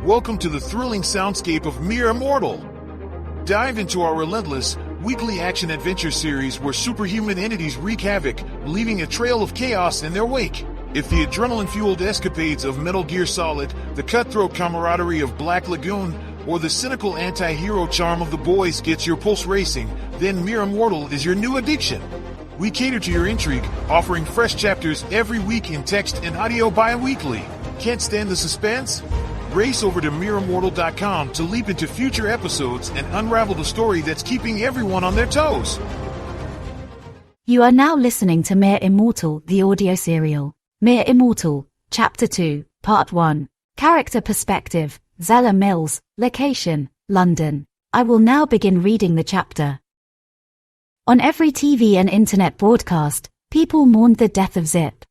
Welcome to the thrilling soundscape of Mere Immortal. Dive into our relentless, weekly action-adventure series where superhuman entities wreak havoc, leaving a trail of chaos in their wake. If the adrenaline-fueled escapades of Metal Gear Solid, the cutthroat camaraderie of Black Lagoon, or the cynical anti-hero charm of The Boys gets your pulse racing, then Mere Immortal is your new addiction. We cater to your intrigue, offering fresh chapters every week in text and audio bi-weekly. Can't stand the suspense? Race over to MereImmortal.com to leap into future episodes and unravel the story that's keeping everyone on their toes. You are now listening to Mere Immortal, the audio serial. Mere Immortal, Chapter 2, Part 1. Character Perspective, Zella Mills, Location, London. I will now begin reading the chapter. On every TV and internet broadcast, people mourned the death of Zip,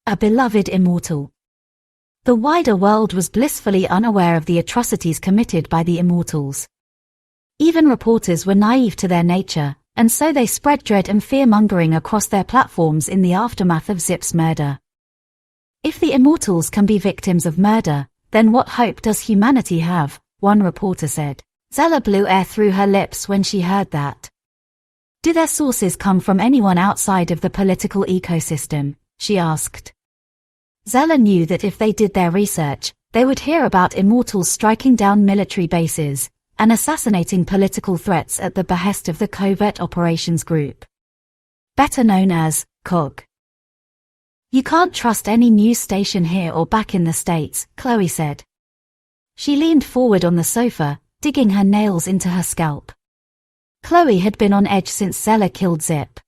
a beloved immortal. The wider world was blissfully unaware of the atrocities committed by the immortals. Even reporters were naive to their nature, and so they spread dread and fear-mongering across their platforms in the aftermath of Zip's murder. If the immortals can be victims of murder, then what hope does humanity have? One reporter said. Zella blew air through her lips when she heard that. Do their sources come from anyone outside of the political ecosystem? She asked. Zella knew that if they did their research, they would hear about immortals striking down military bases and assassinating political threats at the behest of the Covert Operations Group, better known as COG. You can't trust any news station here or back in the States, Khloe said. She leaned forward on the sofa, digging her nails into her scalp. Khloe had been on edge since Zella killed Zip.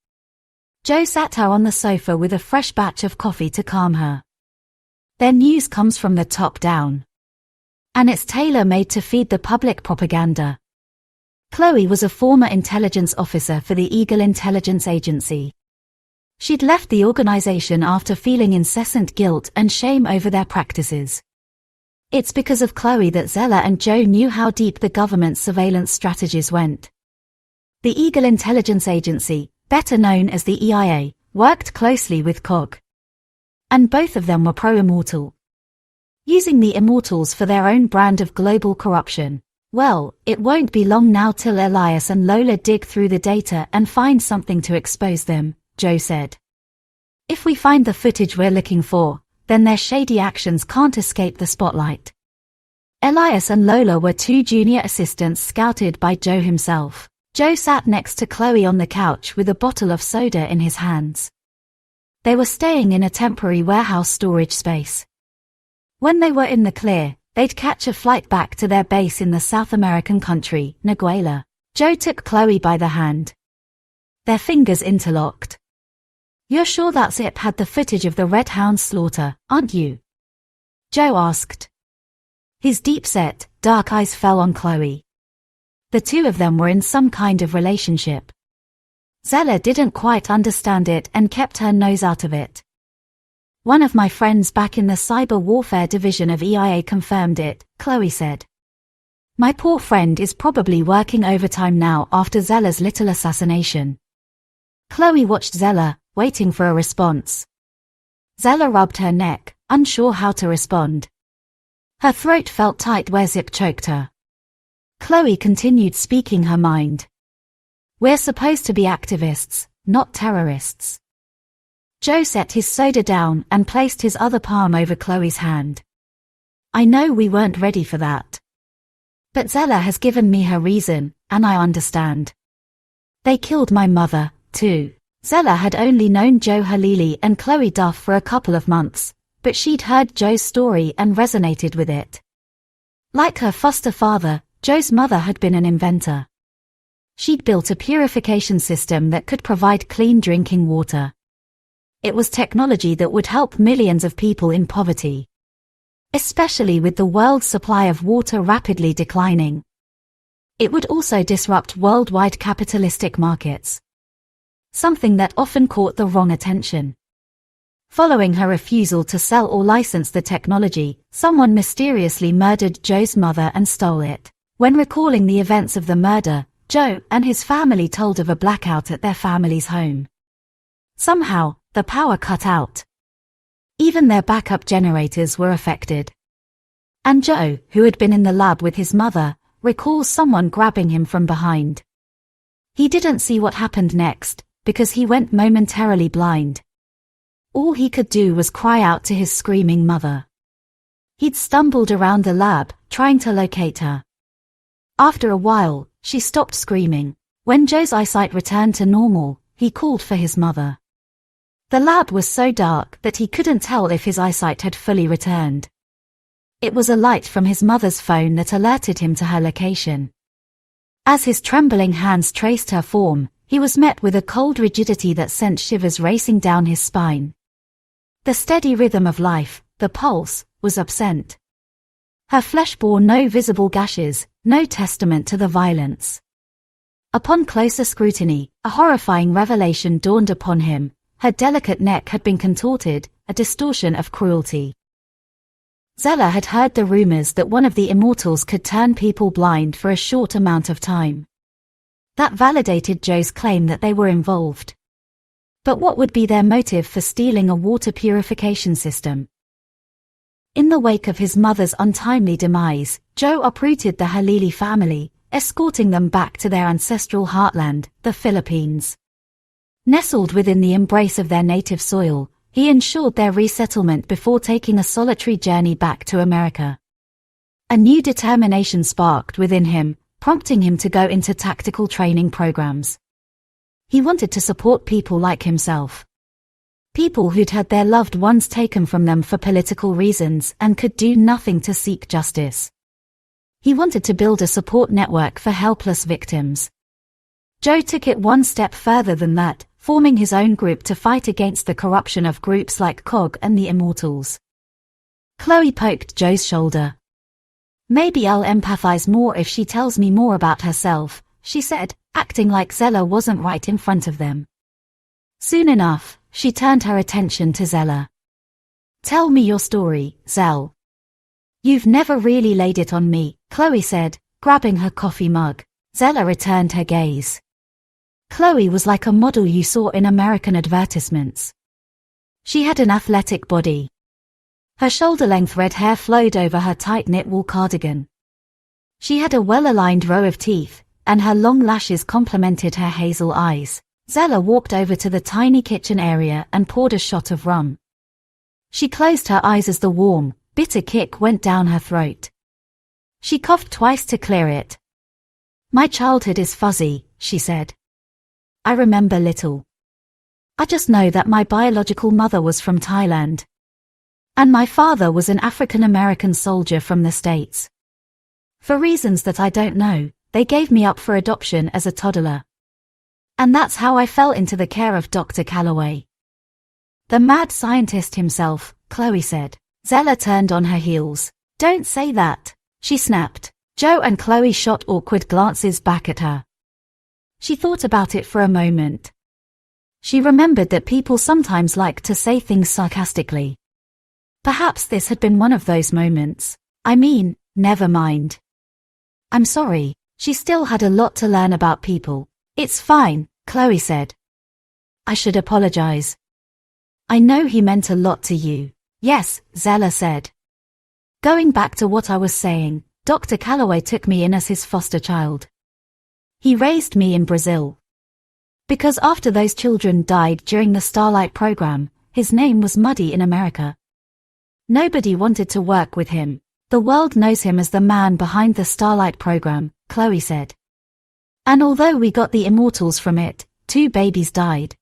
Joe sat her on the sofa with a fresh batch of coffee to calm her. Their news comes from the top down, and it's tailor-made to feed the public propaganda. Khloe was a former intelligence officer for the Eagle Intelligence Agency. She'd left the organization after feeling incessant guilt and shame over their practices. It's because of Khloe that Zella and Joe knew how deep the government's surveillance strategies went. The Eagle Intelligence Agency, better known as the EIA, worked closely with COG. And both of them were pro-immortal, using the immortals for their own brand of global corruption. Well, it won't be long now till Elias and Lola dig through the data and find something to expose them, Joe said. If we find the footage we're looking for, then their shady actions can't escape the spotlight. Elias and Lola were two junior assistants scouted by Joe himself. Joe sat next to Khloe on the couch with a bottle of soda in his hands. They were staying in a temporary warehouse storage space. When they were in the clear, they'd catch a flight back to their base in the South American country, Neguela. Joe took Khloe by the hand. Their fingers interlocked. You're sure that Zip had the footage of the Red Hound slaughter, aren't you? Joe asked. His deep-set, dark eyes fell on Khloe. The two of them were in some kind of relationship. Zella didn't quite understand it and kept her nose out of it. One of my friends back in the cyber warfare division of EIA confirmed it, Khloe said. My poor friend is probably working overtime now after Zella's little assassination. Khloe watched Zella, waiting for a response. Zella rubbed her neck, unsure how to respond. Her throat felt tight where Zip choked her. Khloe continued speaking her mind. We're supposed to be activists, not terrorists. Joe set his soda down and placed his other palm over Khloe's hand. I know we weren't ready for that. But Zella has given me her reason, and I understand. They killed my mother, too. Zella had only known Joe Halili and Khloe Duff for a couple of months, but she'd heard Joe's story and resonated with it. Like her foster father, Joe's mother had been an inventor. She'd built a purification system that could provide clean drinking water. It was technology that would help millions of people in poverty, especially with the world's supply of water rapidly declining. It would also disrupt worldwide capitalistic markets, something that often caught the wrong attention. Following her refusal to sell or license the technology, someone mysteriously murdered Joe's mother and stole it. When recalling the events of the murder, Joe and his family told of a blackout at their family's home. Somehow, the power cut out. Even their backup generators were affected. And Joe, who had been in the lab with his mother, recalls someone grabbing him from behind. He didn't see what happened next, because he went momentarily blind. All he could do was cry out to his screaming mother. He'd stumbled around the lab, trying to locate her. After a while, she stopped screaming. When Joe's eyesight returned to normal, he called for his mother. The lab was so dark that he couldn't tell if his eyesight had fully returned. It was a light from his mother's phone that alerted him to her location. As his trembling hands traced her form, he was met with a cold rigidity that sent shivers racing down his spine. The steady rhythm of life, the pulse, was absent. Her flesh bore no visible gashes, no testament to the violence. Upon closer scrutiny, a horrifying revelation dawned upon him. Her delicate neck had been contorted, a distortion of cruelty. Zella had heard the rumors that one of the Immortals could turn people blind for a short amount of time. That validated Joe's claim that they were involved. But what would be their motive for stealing a water purification system? In the wake of his mother's untimely demise, Joe uprooted the Halili family, escorting them back to their ancestral heartland, the Philippines. Nestled within the embrace of their native soil, he ensured their resettlement before taking a solitary journey back to America. A new determination sparked within him, prompting him to go into tactical training programs. He wanted to support people like himself. People who'd had their loved ones taken from them for political reasons and could do nothing to seek justice. He wanted to build a support network for helpless victims. Joe took it one step further than that, forming his own group to fight against the corruption of groups like COG and the Immortals. Khloe poked Joe's shoulder. "Maybe I'll empathize more if she tells me more about herself," she said, acting like Zella wasn't right in front of them. Soon enough, she turned her attention to Zella. "Tell me your story, Zell." "You've never really laid it on me," Khloe said, grabbing her coffee mug. Zella returned her gaze. Khloe was like a model you saw in American advertisements. She had an athletic body. Her shoulder-length red hair flowed over her tight-knit wool cardigan. She had a well-aligned row of teeth, and her long lashes complemented her hazel eyes. Zella walked over to the tiny kitchen area and poured a shot of rum. She closed her eyes as the warm, bitter kick went down her throat. She coughed twice to clear it. "My childhood is fuzzy," she said. "I remember little. I just know that my biological mother was from Thailand. And my father was an African-American soldier from the States. For reasons that I don't know, they gave me up for adoption as a toddler. And that's how I fell into the care of Dr. Calloway." "The mad scientist himself," Khloe said. Zella turned on her heels. "Don't say that," she snapped. Joe and Khloe shot awkward glances back at her. She thought about it for a moment. She remembered that people sometimes like to say things sarcastically. Perhaps this had been one of those moments. "I mean, never mind. I'm sorry." She still had a lot to learn about people. "It's fine," Khloe said. "I should apologize. I know he meant a lot to you." "Yes," Zella said. "Going back to what I was saying, Dr. Calloway took me in as his foster child. He raised me in Brazil. Because after those children died during the Starlight program, his name was muddy in America. Nobody wanted to work with him. The world knows him as the man behind the Starlight program," Khloe said. "And although we got the Immortals from it, 2 babies died.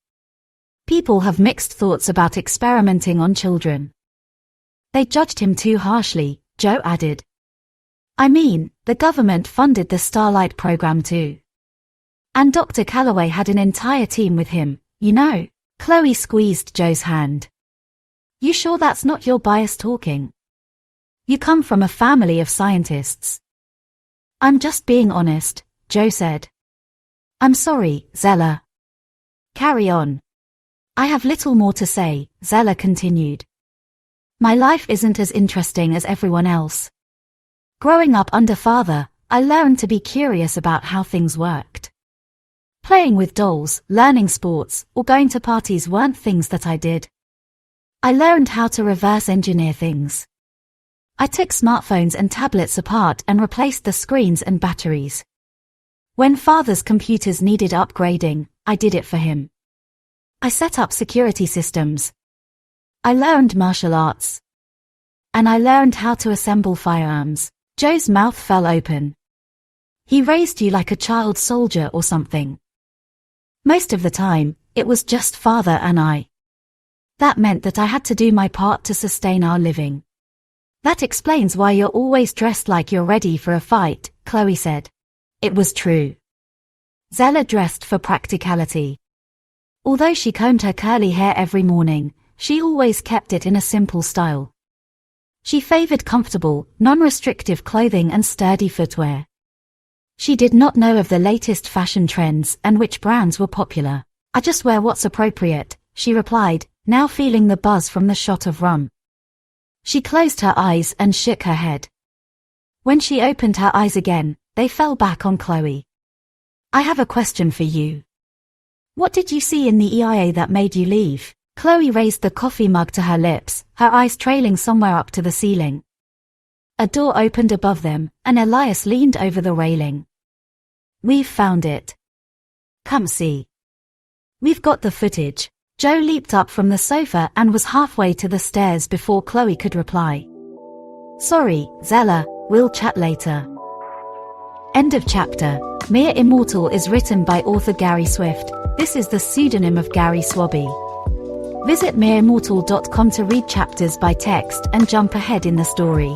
People have mixed thoughts about experimenting on children. They judged him too harshly," Joe added. "I mean, the government funded the Starlight program too. And Dr. Calloway had an entire team with him, you know." Khloe squeezed Joe's hand. "You sure that's not your bias talking? You come from a family of scientists." "I'm just being honest," Joe said. "I'm sorry, Zella." "Carry on." "I have little more to say," Zella continued. "My life isn't as interesting as everyone else. Growing up under father, I learned to be curious about how things worked. Playing with dolls, learning sports, or going to parties weren't things that I did. I learned how to reverse engineer things. I took smartphones and tablets apart and replaced the screens and batteries. When father's computers needed upgrading, I did it for him. I set up security systems. I learned martial arts. And I learned how to assemble firearms. Joe's mouth fell open. He raised you like a child soldier or something. Most of the time, it was just father and I. That meant that I had to do my part to sustain our living. That explains why you're always dressed like you're ready for a fight, Khloe said. It was true. Zella dressed for practicality. Although she combed her curly hair every morning, she always kept it in a simple style. She favored comfortable, non-restrictive clothing and sturdy footwear. She did not know of the latest fashion trends and which brands were popular. I just wear what's appropriate, she replied, now feeling the buzz from the shot of rum. She closed her eyes and shook her head. When she opened her eyes again, they fell back on Khloe. I have a question for you. What did you see in the EIA that made you leave? Khloe raised the coffee mug to her lips, her eyes trailing somewhere up to the ceiling. A door opened above them, and Elias leaned over the railing. We've found it. Come see. We've got the footage. Joe leaped up from the sofa and was halfway to the stairs before Khloe could reply. Sorry, Zella, we'll chat later. End of chapter. Mere Immortal is written by author Gary Swift. This is the pseudonym of Gary Swaby. Visit mereimmortal.com to read chapters by text and jump ahead in the story.